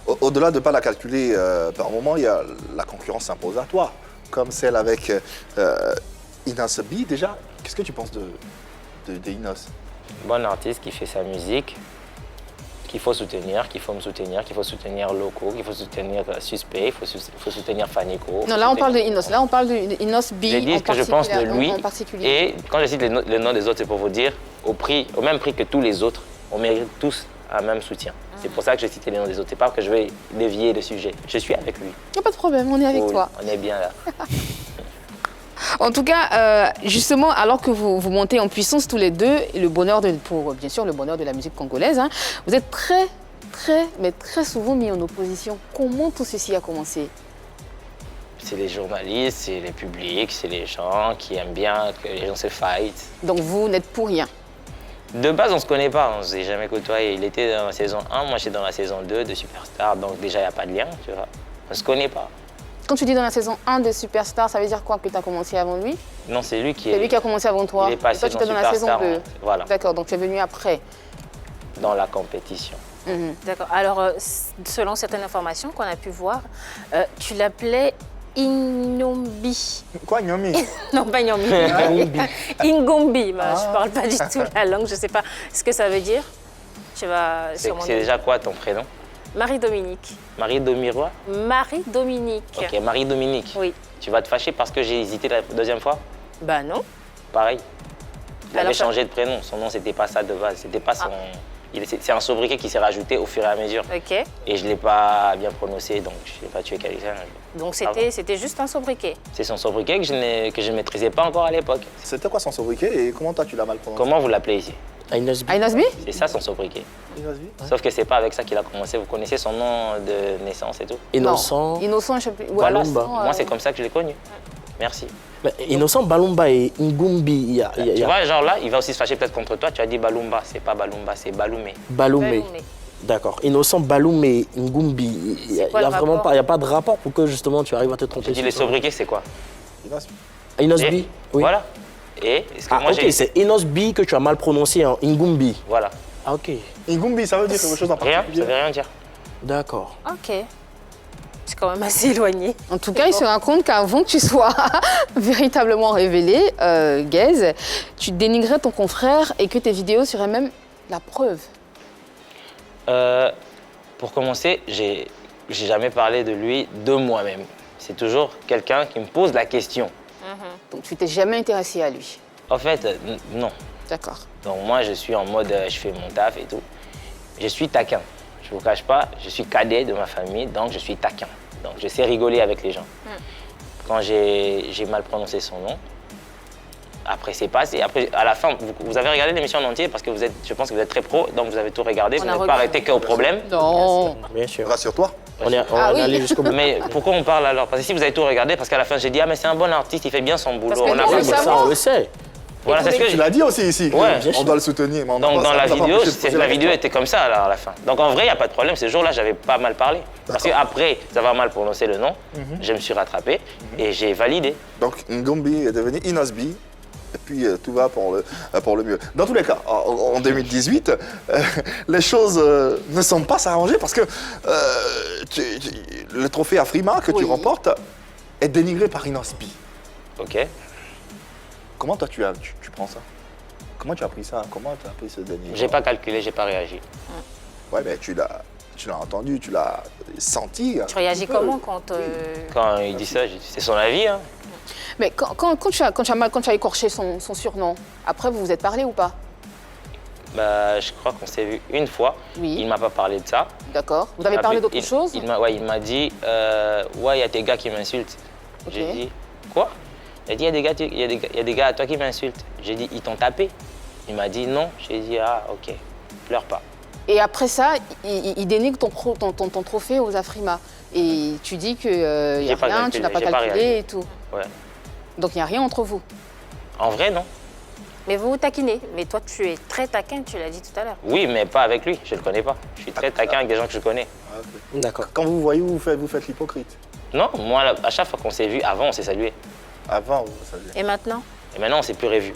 au-delà de ne pas la calculer, par moment, il y a la concurrence s'impose à toi, comme celle avec Inos B. Déjà, qu'est-ce que tu penses de Inos? Bon artiste qui fait sa musique, qu'il faut soutenir, qu'il faut me soutenir, qu'il faut soutenir Loco, qu'il faut soutenir Suspect, il faut soutenir Fanico. Non, là on parle de Inos, là on parle de Inos B. J'ai dit ce que je pense de lui. En particulier. Et quand je cite le nom des autres, c'est pour vous dire, au même prix que tous les autres, on mérite tous un même soutien. C'est pour ça que j'ai cité les noms des autres. C'est pas que je vais dévier le sujet. Je suis avec lui. Il n'y a pas de problème, on est avec toi. On est bien là. En tout cas, justement, alors que vous montez en puissance tous les deux, et le bonheur bien sûr le bonheur de la musique congolaise, hein, vous êtes mais très souvent mis en opposition. Comment tout ceci a commencé? C'est les journalistes, c'est les publics, c'est les gens qui aiment bien que les gens se fight. Donc vous n'êtes pour rien? De base, on ne se connaît pas, on ne s'est jamais côtoyé. Il était dans la saison 1, moi j'étais dans la saison 2 de Superstar, donc déjà il n'y a pas de lien, tu vois. On ne se connaît pas. Quand tu dis dans la saison 1 de Superstar, ça veut dire quoi? Que tu as commencé avant lui? Non, c'est lui qui C'est lui qui a commencé avant toi? Il est passé et toi, tu étais dans la saison 2? Voilà. D'accord, donc tu es venu après? Dans la compétition. D'accord. Alors, selon certaines informations qu'on a pu voir, tu l'appelais Inombi. Quoi, Nyomi? Non, pas Inombi. Ingombi. Bah, je ne parle pas du tout la langue, je ne sais pas ce que ça veut dire. Tu vas sûrement C'est déjà quoi ton prénom? Marie-Dominique. Marie-Domirois? Marie-Dominique. Ok, Marie-Dominique. Oui. Tu vas te fâcher parce que j'ai hésité la deuxième fois? Bah non. Pareil. Il avait Alors, changé de prénom. Son nom, c'était pas ça de base. C'était pas son... C'est un sobriquet qui s'est rajouté au fur et à mesure. Ok. Et je ne l'ai pas bien prononcé, donc je n'ai pas tué quelqu'un. Donc c'était juste un sobriquet. C'est son sobriquet que je ne maîtrisais pas encore à l'époque. C'était quoi son sobriquet et comment toi tu l'as mal prononcé? Comment vous l'appelez ici? Inos B. Inos B? C'est ça son sobriquet. Inos B? Sauf que c'est pas avec ça qu'il a commencé. Vous connaissez son nom de naissance et tout? Innocent. Non. Innocent, je sais plus. Voilà, Balumba. moi c'est comme ça que je l'ai connu. Merci. Mais Innocent, Balumba et Ngumbi, Tu vois, genre là, il va aussi se fâcher peut-être contre toi. Tu as dit Balumba, c'est pas Balumba, c'est Baloumé. Baloumé. D'accord. Innocent, Baloumé, Ngumbi. Il n'y quoi a le vraiment rapport? pas, il y a pas de rapport pour que justement tu arrives à te tromper. J'ai dit les sobriquets, c'est quoi? Inos B. Inos Et- B. Oui. Voilà. Et est-ce que Ah, moi ok, c'est Inos B que tu as mal prononcé en Ngumbi. Voilà. Ah, ok. Ingumbi, ça veut dire quelque chose en Rien, particulier? ça veut rien dire. D'accord. Ok. C'est quand même assez éloigné. En tout cas, il se raconte qu'avant que tu sois véritablement révélé, Gaze, tu dénigrais ton confrère et que tes vidéos seraient même la preuve. Pour commencer, j'ai jamais parlé de lui de moi-même. C'est toujours quelqu'un qui me pose la question. Donc tu t'es jamais intéressé à lui. En fait, non. D'accord. Donc moi, je suis en mode, je fais mon taf et tout. Je suis taquin. Je ne vous cache pas, je suis cadet de ma famille, donc je suis taquin. Donc je sais rigoler avec les gens. Quand j'ai mal prononcé son nom, après c'est passé. Après, à la fin, vous avez regardé l'émission en entier parce que je pense que vous êtes très pro, donc vous avez tout regardé. Vous n'êtes pas arrêté qu'au problème. Non. Bien sûr. Rassure-toi. On est Ah oui. allé jusqu'au bout. Mais pourquoi on parle alors? Parce que si vous avez tout regardé, parce qu'à la fin j'ai dit, ah mais c'est un bon artiste, il fait bien son boulot. Parce que On a nous, on vu le ça. savait. Ça, on le sait. Voilà, c'est ce que Tu je l'as dit aussi ici. Ouais, bien on sûr. doit le soutenir. Mais on Donc dans la vidéo, la la vidéo était comme ça alors, à la fin. Donc en vrai, il n'y a pas de problème. Ce jour-là, j'avais pas mal parlé. Parce qu'après avoir mal prononcé le nom, je me suis rattrapé et j'ai validé. Donc Ngumbi est devenu Inos B. Et puis tout va pour le mieux. Dans tous les cas, en 2018, les choses ne semblent pas s'arranger parce que le trophée Afrima que tu Oui. remportes est dénigré par Inos B. Ok. Comment toi tu prends ça? Comment tu as pris ça? Comment tu as pris ce dénigrement? J'ai pas calculé, j'ai pas réagi. Ouais, mais tu l'as entendu, tu l'as senti. Tu réagis comment quand... Quand il dit ça, j'ai dit, c'est son avis. Hein. Mais quand tu as écorché son surnom, après vous vous êtes parlé ou pas? Bah, je crois qu'on s'est vu une fois. Oui. Il m'a pas parlé de ça. D'accord. Vous avez parlé d'autre chose? Il m'a dit, ouais, il y a tes gars qui m'insultent. Ok. J'ai dit, quoi? Il a dit, il y a des gars à toi qui m'insultent. J'ai dit, ils t'ont tapé? Il m'a dit non. J'ai dit, ah, ok, pleure pas. Et après ça, il dénigre ton trophée aux Afrima. Et tu dis qu'il n'y a J'ai pas rien, tu calculé, n'as pas j'ai pas calculé réagi. et tout. Ouais. Donc il n'y a rien entre vous. En vrai, non. Mais vous vous taquinez. Mais toi, tu es très taquin, tu l'as dit tout à l'heure. Oui, mais pas avec lui. Je le connais pas. Je suis très taquin avec des gens que je connais. Ah, ok. D'accord. Quand vous voyez, vous faites l'hypocrite. Non, moi, à chaque fois qu'on s'est vu, avant, on s'est salué. Avant, vous saviez. Et maintenant? Et maintenant, on s'est plus revus.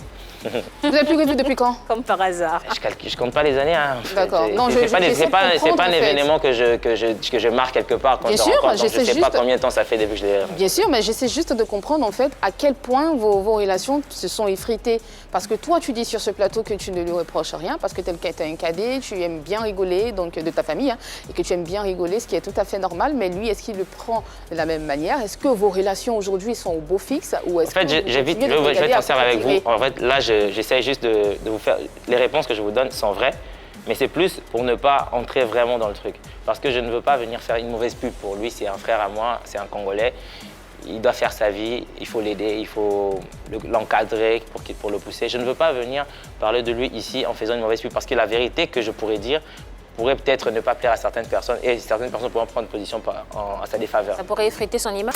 Vous n'avez plus revu depuis quand? Comme par hasard. Je compte pas les années. Hein, en fait. D'accord. Non, C'est pas, j'essaie de pas comprendre, un en fait. événement que je marque quelque part quand Bien je sûr, rencontre. Donc, j'essaie je sais pas juste- combien de temps ça fait depuis que je l'ai. Bien sûr, mais j'essaie juste de comprendre en fait à quel point vos relations se sont effritées. Parce que toi, tu dis sur ce plateau que tu ne lui reproches rien, parce que tu es un cadet, tu aimes bien rigoler, donc de ta famille, hein, et que tu aimes bien rigoler, ce qui est tout à fait normal. Mais lui, est-ce qu'il le prend de la même manière? Est-ce que vos relations aujourd'hui sont au beau fixe ou est-ce En fait, que vous j'évite, continuez de je vais regarder être à sincère avec vous. tirer? En fait, là, j'essaie juste de vous faire. Les réponses que je vous donne sont vraies, mais c'est plus pour ne pas entrer vraiment dans le truc. Parce que je ne veux pas venir faire une mauvaise pub pour lui. C'est un frère à moi, c'est un Congolais. Il doit faire sa vie, il faut l'aider, il faut l'encadrer pour le pousser. Je ne veux pas venir parler de lui ici en faisant une mauvaise pub parce que la vérité que je pourrais dire pourrait peut-être ne pas plaire à certaines personnes et certaines personnes pourront prendre position à sa défaveur. Ça pourrait effriter son image.